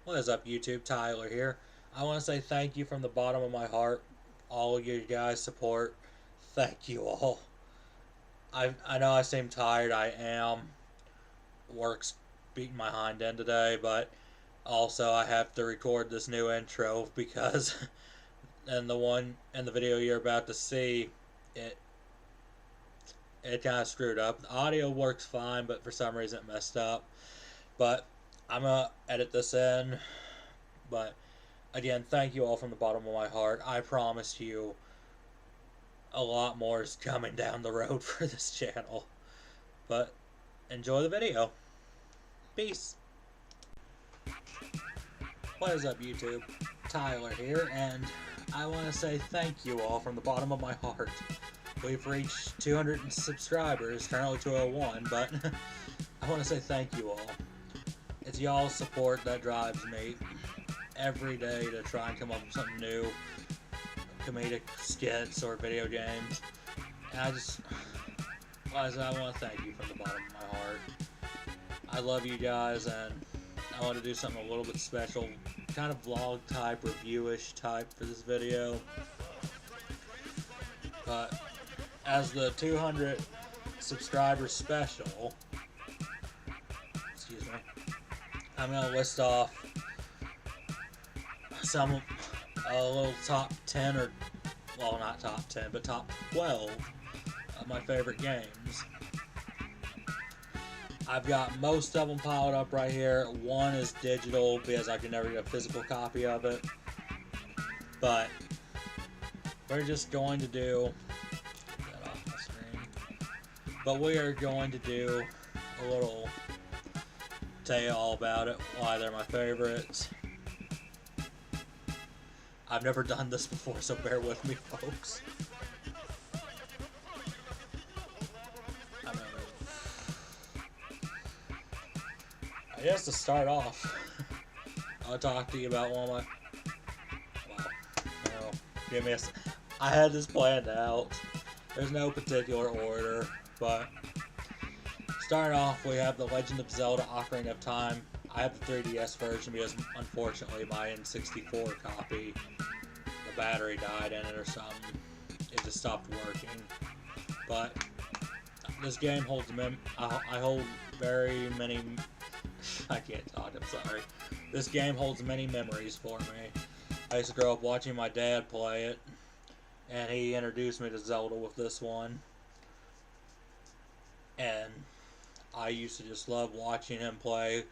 What is up, YouTube? Tyler here. I want to say thank you from the bottom of my heart. All of you guys' support. Thank you all. I know I seem tired. I am. Work's beating my hind end today, but also I have to record this new intro because and the one in the video you're about to see, it it kind of screwed up. The audio works fine, but for some reason it messed up. But I'm gonna edit this in. But again, thank you all from the bottom of my heart. I promise you a lot more is coming down the road for this channel. But enjoy the video. Peace. What is up, YouTube? Tyler here, and I want to say thank you all from the bottom of my heart. We've reached 200 subscribers, currently 201, but I want to say thank you all. It's y'all's support that drives me every day to try and come up with something new, comedic skits or video games. And I want to thank you from the bottom of my heart. I love you guys, and I want to do something a little bit special, kind of vlog type, review-ish type for this video. But as the 200 subscribers special, excuse me, I'm going to list off some a little top 10 or, well, not top 10, but top 12 of my favorite games. I've got most of them piled up right here. One is digital because I can never get a physical copy of it. But we're just going to do, get that off my screen. But we are going to do a little, tell you all about it, why they're my favorites. I've never done this before, so bear with me, folks. I guess to start off, I'll talk to you about one of my, well, give me a, I had this planned out. There's no particular order, but starting off, we have The Legend of Zelda Ocarina of Time. I have the 3DS version because, unfortunately, my N64 copy, the battery died in it or something. It just stopped working. But this game holds I hold very many. I can't talk. I'm sorry. This game holds many memories for me. I used to grow up watching my dad play it, and he introduced me to Zelda with this one. And I used to just love watching him play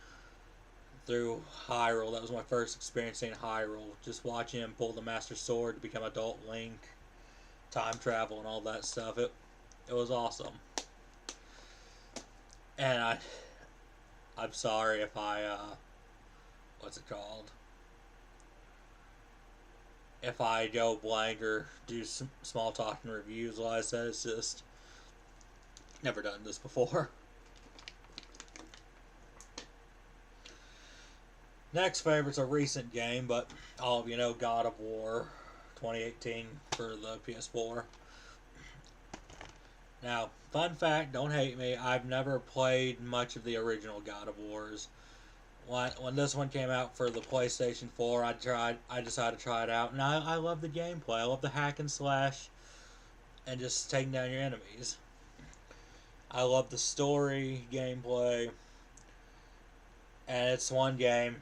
through Hyrule. That was my first experience in Hyrule. Just watching him pull the Master Sword to become Adult Link, time travel and all that stuff. It was awesome. And I'm sorry if I, what's it called? If I go blank or do some small talking reviews, like I said, it's just never done this before. Next favorite's a recent game, but all of you know God of War 2018 for the PS4. Now, fun fact, don't hate me, I've never played much of the original God of Wars. When this one came out for the PlayStation 4, I decided to try it out, and I love the gameplay. I love the hack and slash and just taking down your enemies. I love the story, gameplay, and it's one game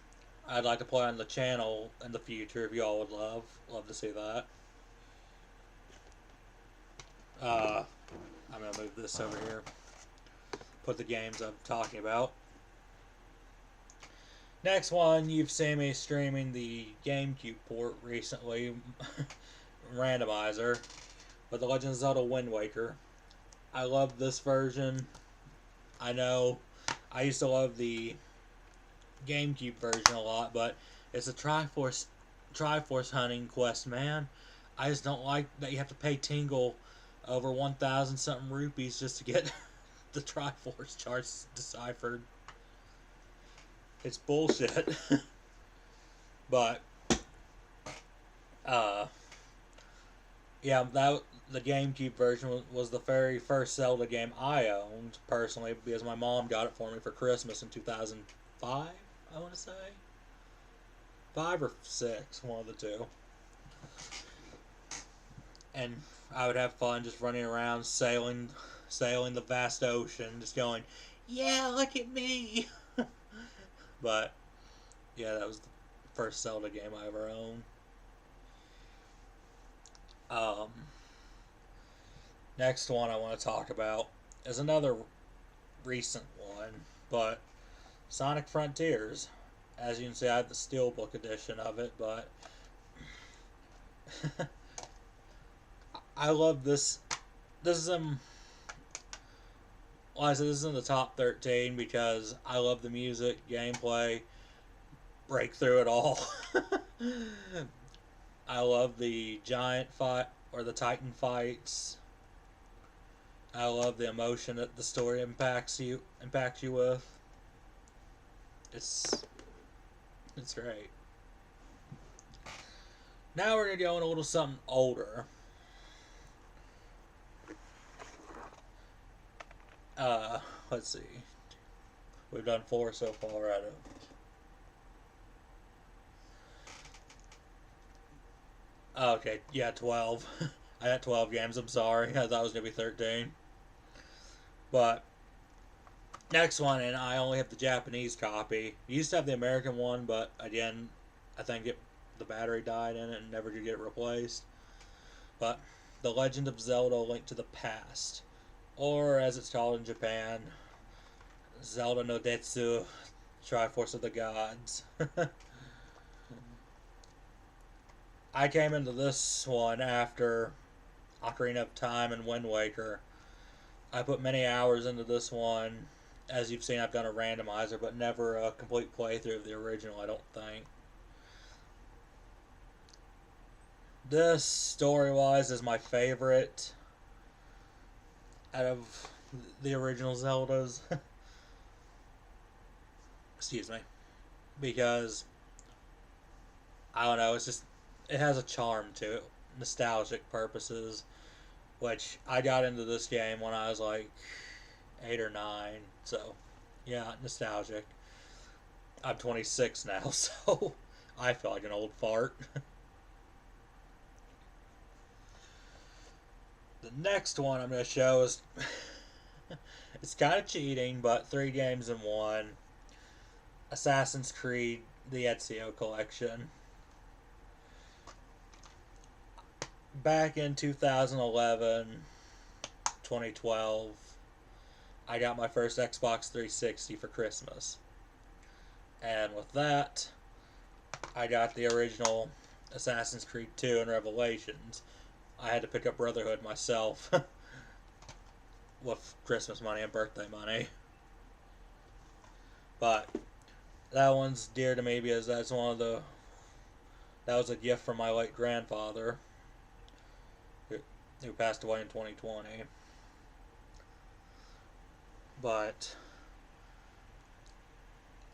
I'd like to play on the channel in the future if y'all would love to see that. I'm going to move this over here. Put the games I'm talking about. Next one, you've seen me streaming the GameCube port recently. Randomizer. But The Legend of Zelda Wind Waker. I love this version. I know I used to love the GameCube version a lot, but it's a Triforce hunting quest, man. I just don't like that you have to pay Tingle over 1,000 something rupees just to get the Triforce charts deciphered. It's bullshit. But yeah, the GameCube version was the very first Zelda game I owned personally because my mom got it for me for Christmas in 2005, I want to say. 5 or 6, one of the two. And I would have fun just running around, sailing the vast ocean, just going, yeah, look at me. But yeah, that was the first Zelda game I ever owned. Um, Next one I want to talk about is another recent one, but Sonic Frontiers. As you can see, I have the Steelbook edition of it, but I love this. This is like I said, this is in the top 13 because I love the music, gameplay, breakthrough it all. I love the giant fight or the Titan fights. I love the emotion that the story impacts you with. It's great. Now we're gonna go in a little something older. Let's see. We've done 4 so far out of. Okay, yeah, 12. I had 12 games. I'm sorry. I thought it was gonna be 13. But next one, and I only have the Japanese copy. I used to have the American one, but again, I think the battery died in it and never did get replaced. But The Legend of Zelda: Link to the Past, or as it's called in Japan, Zelda no Detsu Triforce of the Gods. I came into this one after Ocarina of Time and Wind Waker. I put many hours into this one. As you've seen, I've done a randomizer, but never a complete playthrough of the original, I don't think. This, story-wise, is my favorite out of the original Zeldas. Excuse me. Because, I don't know, it has a charm to it. Nostalgic purposes. Which, I got into this game when I was like 8 or 9. So, yeah, nostalgic. I'm 26 now, so I feel like an old fart. The next one I'm going to show is it's kind of cheating, but 3 games in one. Assassin's Creed: The Ezio Collection. Back in 2011, 2012, I got my first Xbox 360 for Christmas. And with that, I got the original Assassin's Creed 2 and Revelations. I had to pick up Brotherhood myself with Christmas money and birthday money. But that one's dear to me because that was a gift from my late grandfather who passed away in 2020. But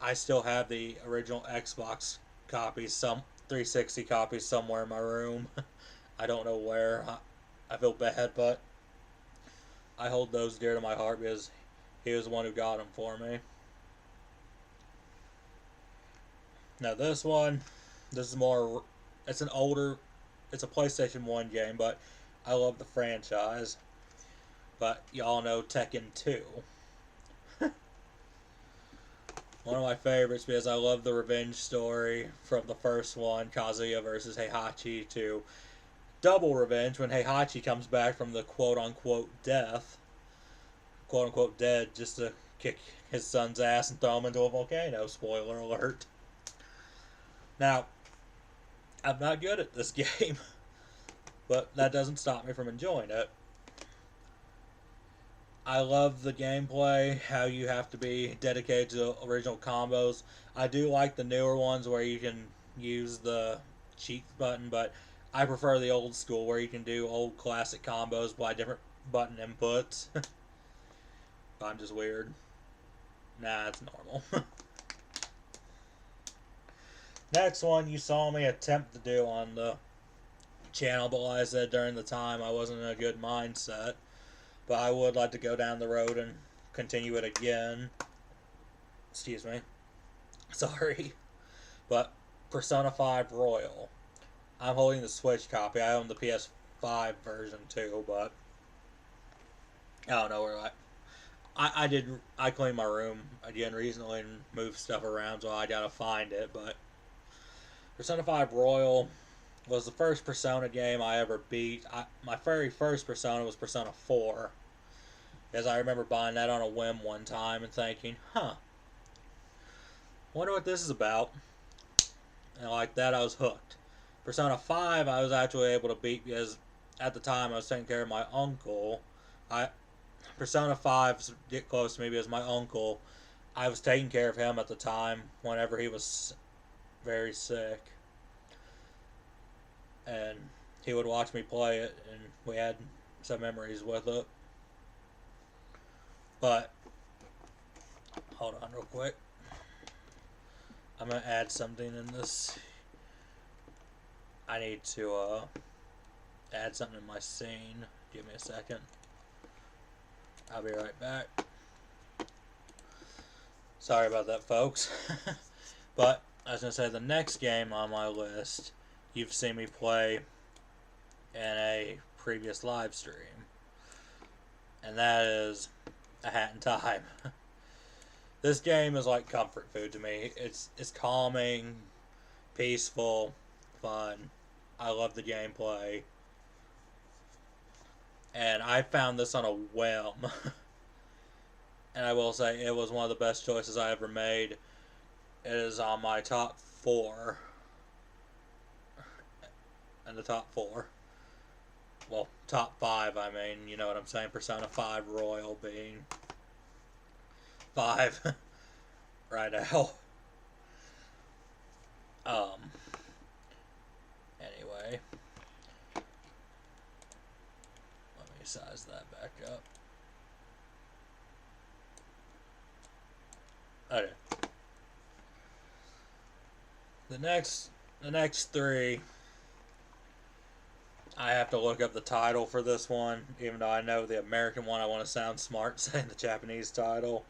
I still have the original Xbox copies, some 360 copies somewhere in my room. I don't know where. I feel bad, but I hold those dear to my heart because he was the one who got them for me. Now this is more, it's a PlayStation 1 game, but I love the franchise. But y'all know Tekken 2. One of my favorites because I love the revenge story from the first one, Kazuya versus Heihachi, to double revenge when Heihachi comes back from the quote-unquote death, quote-unquote dead, just to kick his son's ass and throw him into a volcano. Spoiler alert. Now, I'm not good at this game, but that doesn't stop me from enjoying it. I love the gameplay, how you have to be dedicated to original combos. I do like the newer ones where you can use the cheat button, but I prefer the old school where you can do old classic combos by different button inputs. I'm just weird. Nah, it's normal. Next one you saw me attempt to do on the channel, but like I said, during the time I wasn't in a good mindset. But I would like to go down the road and continue it again. Excuse me. Sorry. But Persona 5 Royal. I'm holding the Switch copy. I own the PS5 version too, but I don't know where I cleaned my room again recently and moved stuff around, so I gotta find it. But Persona 5 Royal was the first Persona game I ever beat. My very first Persona was Persona 4, because I remember buying that on a whim one time and thinking, huh, wonder what this is about. And like that, I was hooked. Persona 5, I was actually able to beat because at the time I was taking care of my uncle. Persona 5 get close to me because my uncle, I was taking care of him at the time whenever he was very sick. And he would watch me play it, and we had some memories with it. But, hold on real quick. I'm going to add something in this. I need to add something in my scene. Give me a second. I'll be right back. Sorry about that, folks. But, I was going to say, the next game on my list, you've seen me play in a previous live stream. And that is A Hat in Time. This game is like comfort food to me. It's calming, peaceful, fun. I love the gameplay. And I found this on a whim. And I will say it was one of the best choices I ever made. It is on my top 4. And the top 4. Well, top 5, I mean, you know what I'm saying. Persona 5 Royal being 5 right now. Anyway. Let me size that back up. Okay. The next 3, I have to look up the title for this one, even though I know the American one. I want to sound smart saying the Japanese title.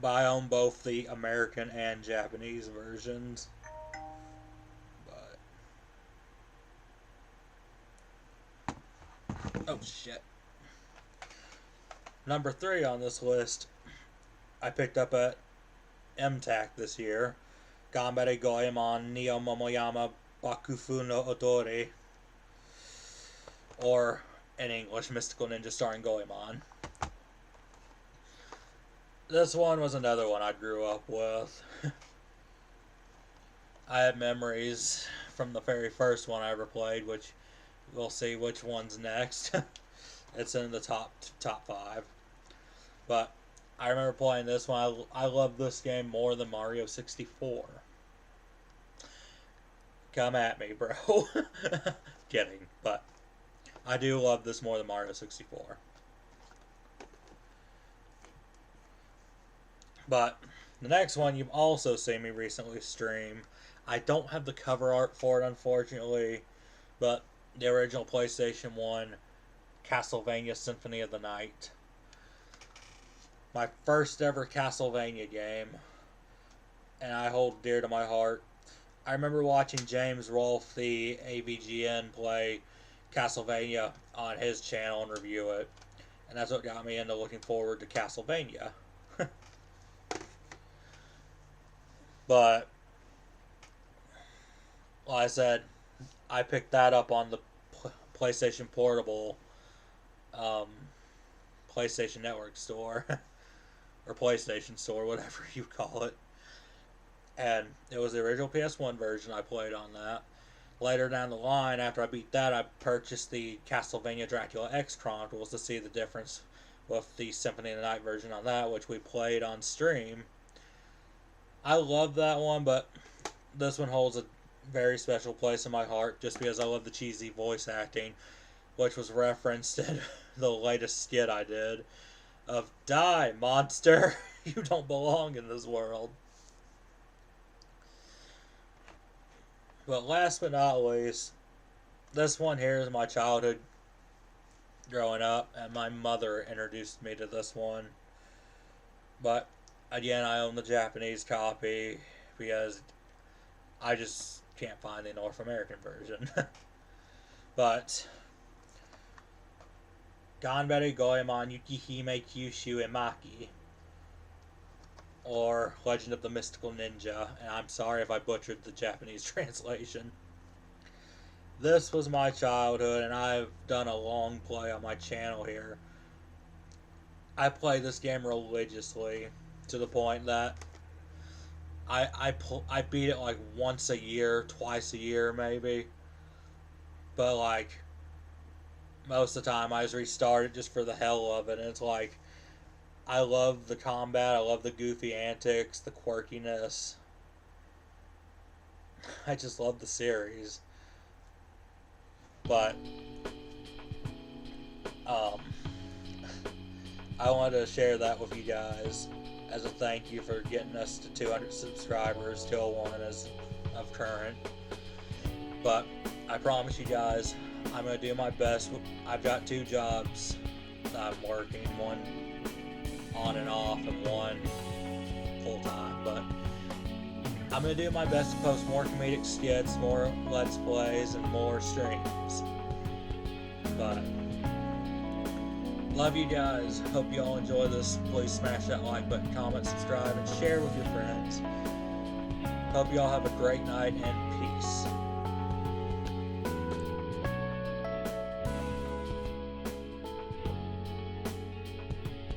But I own both the American and Japanese versions. But oh shit. Number 3 on this list, I picked up at MTAC this year. Ganbare Goemon Neo Momoyama Bakufu no Odori. Or, in English, Mystical Ninja starring Goemon. This one was another one I grew up with. I have memories from the very first one I ever played, which we'll see which one's next. It's in the top 5. But I remember playing this one. I love this game more than Mario 64. Come at me, bro. Kidding, but I do love this more than Mario 64. But the next one you've also seen me recently stream. I don't have the cover art for it, unfortunately, but the original PlayStation 1 Castlevania Symphony of the Night. My first ever Castlevania game, and I hold dear to my heart. I remember watching James Rolfe, the AVGN, play Castlevania on his channel and review it, and that's what got me into looking forward to Castlevania. But, like I said, I picked that up on the PlayStation Portable PlayStation Network store. Or PlayStation store, whatever you call it. And it was the original PS1 version I played on that. Later down the line, after I beat that, I purchased the Castlevania Dracula X Chronicles to see the difference with the Symphony of the Night version on that, which we played on stream. I love that one, but this one holds a very special place in my heart just because I love the cheesy voice acting, which was referenced in the latest skit I did of "Die, monster! You don't belong in this world." But last but not least, this one here is my childhood growing up, and my mother introduced me to this one. But again, I own the Japanese copy because I just can't find the North American version. But Ganbare Goemon Yukihime Kyushu Emaki, or Legend of the Mystical Ninja, and I'm sorry if I butchered the Japanese translation. This was my childhood, and I've done a long play on my channel here. I play this game religiously to the point that I beat it like once a year, twice a year maybe. But like most of the time I just restart it just for the hell of it, and it's like I love the combat, I love the goofy antics, the quirkiness. I just love the series. But I wanted to share that with you guys as a thank you for getting us to 200 subscribers, 201 as of current. But I promise you guys, I'm going to do my best. I've got 2 jobs that I'm working, one on and off and one full time, but I'm going to do my best to post more comedic skits, more Let's Plays, and more streams. But love you guys. Hope you all enjoy this. Please smash that like button, comment, subscribe, and share with your friends. Hope you all have a great night, and peace.